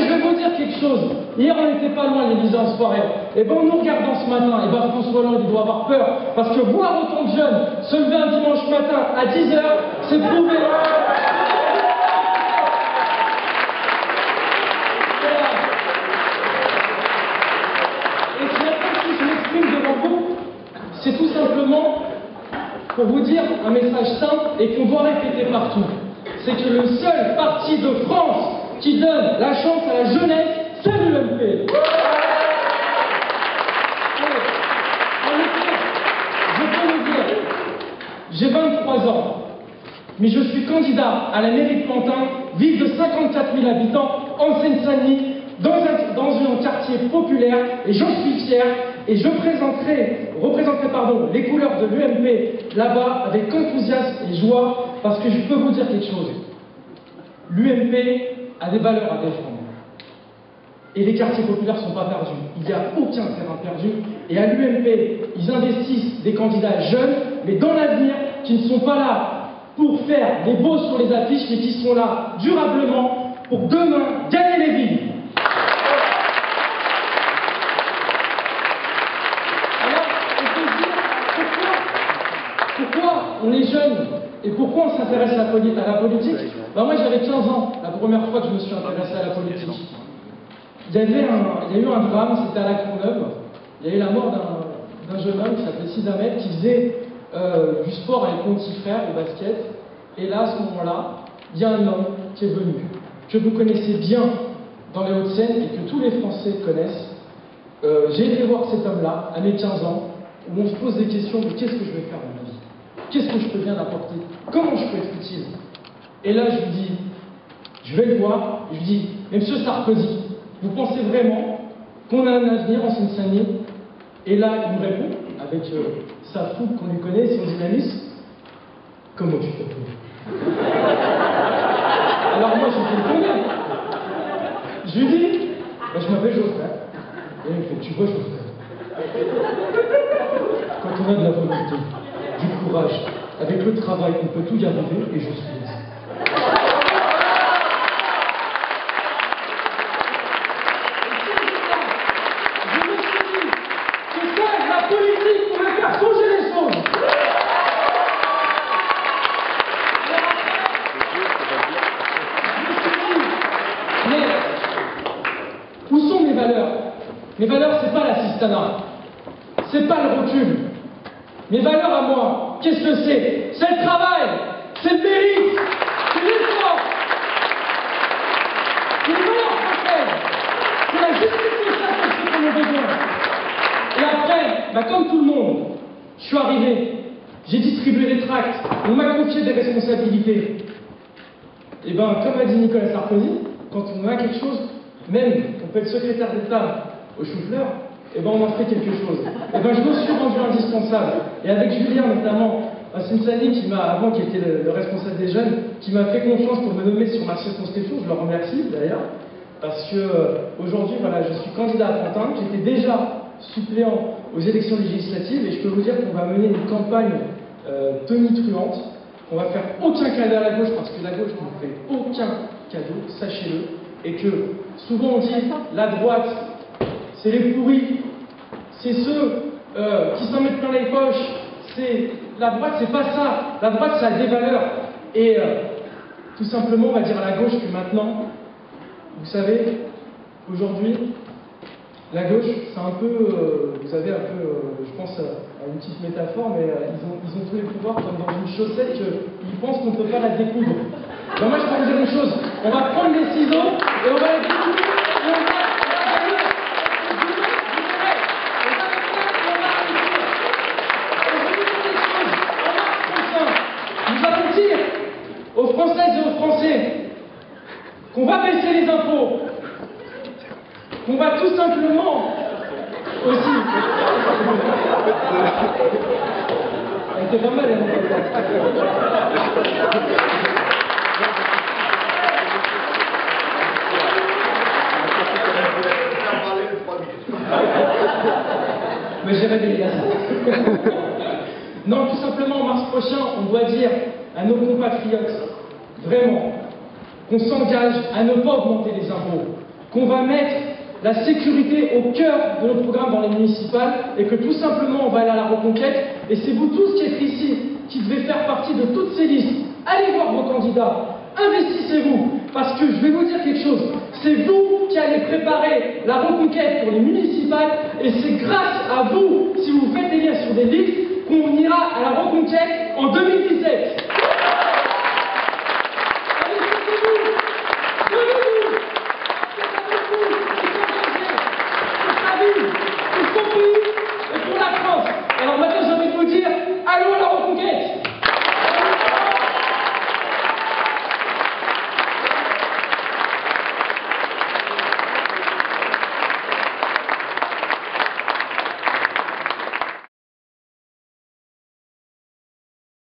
je vais vous dire quelque chose. Hier, on n'était pas loin, l'Élysée en soirée. Et ben, en nous regardant ce matin, et ben, François Hollande, il doit avoir peur. Parce que voir autant de jeunes se lever un dimanche matin à 10 h, c'est prouvé. Et ce matin, si je m'exprime devant vous, c'est tout simplement pour vous dire un message simple et qu'on doit répéter partout. C'est que le seul parti de France qui donne la chance à la jeunesse, c'est l'UMP. En effet, je peux vous dire, j'ai 23 ans, mais je suis candidat à la mairie de Pantin, ville de 54 000 habitants, en Seine-Saint-Denis, dans un quartier populaire, et j'en suis fier, et je représenterai les couleurs de l'UMP là-bas avec enthousiasme et joie, parce que je peux vous dire quelque chose. L'UMP a des valeurs à défendre. Et les quartiers populaires ne sont pas perdus. Il n'y a aucun terrain perdu. Et à l'UMP, ils investissent des candidats jeunes, mais dans l'avenir, qui ne sont pas là pour faire des beaux sur les affiches, mais qui sont là durablement pour demain gagner les villes. Alors, on peut se dire, pourquoi on est jeune et pourquoi on s'intéresse à la politique? Ben moi, j'avais 15 ans la première fois que je me suis intéressé à la politique. Il y a eu un drame, c'était à la Courneuve. Il y a eu la mort d'un jeune homme qui s'appelait Sid Ahmed, qui faisait du sport avec mon petit frère au basket. Et là, à ce moment-là, il y a un homme qui est venu, que vous connaissez bien dans les Hauts-de-Seine et que tous les Français connaissent. J'ai été voir cet homme-là, à mes 15 ans, où on se pose des questions de qu'est-ce que je vais faire dans ma vie? Qu'est-ce que je peux bien apporter? Comment je peux être utile? Et là, je lui dis, je vais le voir, je lui dis, mais monsieur Sarkozy, vous pensez vraiment qu'on a un avenir en Seine-Saint-Denis? Et là, il me répond, avec sa fougue qu'on lui connaît, son dynamisme, comment tu t'appelles? Alors moi, je fais tomber. Je lui dis, bah, je m'appelle Geoffrey. Et il me fait, tu vois, Geoffrey, quand on a de la volonté, du courage, avec le travail, on peut tout y arriver, et je suis ici. Où sont mes valeurs? Mes valeurs, c'est pas l'assistanat, c'est pas le recul. Mes valeurs à moi, qu'est-ce que c'est? C'est le travail, c'est le mérite, c'est l'effort, c'est les valeurs françaises, c'est la justice sociale pour ceux qui en ont besoin. Et après, bah, comme tout le monde, je suis arrivé, j'ai distribué les tracts, on m'a confié des responsabilités. Et ben, comme a dit Nicolas Sarkozy, quand on a quelque chose, même on peut être secrétaire d'État au chou-fleur, et ben on en fait quelque chose. Et ben je me suis rendu indispensable. Et avec Julien notamment, Seine-Saint-Denis, avant qui était le responsable des jeunes, qui m'a fait confiance pour me nommer sur ma circonscription, je le remercie d'ailleurs, parce que aujourd'hui, voilà, je suis candidat à Pantin, j'étais déjà suppléant aux élections législatives, et je peux vous dire qu'on va mener une campagne tonitruante. On va faire aucun cadeau à la gauche, parce que la gauche ne fait aucun cadeau, sachez-le, et que souvent on dit la droite, c'est les pourris, c'est ceux qui s'en mettent plein les poches, la droite, c'est pas ça, la droite, ça a des valeurs. Et tout simplement, on va dire à la gauche que maintenant, vous savez, aujourd'hui, la gauche, c'est un peu, vous avez un peu, je pense à une petite métaphore, mais ils ont tous les pouvoirs comme dans une chaussette qu'ils pensent qu'on ne peut pas la découdre. Donc moi, je peux vous dire une chose, on va prendre les ciseaux et on va la découdre et on va gagner. Nous allons dire aux Françaises et aux Français qu'on va baisser les impôts, qu'on va tout simplement aussi. Elle était pas mal, mais j'ai révélé ça. Non, tout simplement, en mars prochain, on doit dire à nos compatriotes, vraiment, qu'on s'engage à ne pas augmenter les impôts. qu'on va mettre la sécurité au cœur de nos programmes dans les municipales et que tout simplement on va aller à la reconquête. Et c'est vous tous qui êtes ici, qui devez faire partie de toutes ces listes. Allez voir vos candidats, investissez-vous, parce que je vais vous dire quelque chose, c'est vous qui allez préparer la reconquête pour les municipales et c'est grâce à vous, si vous faites élire sur des listes, qu'on ira à la reconquête en 2017.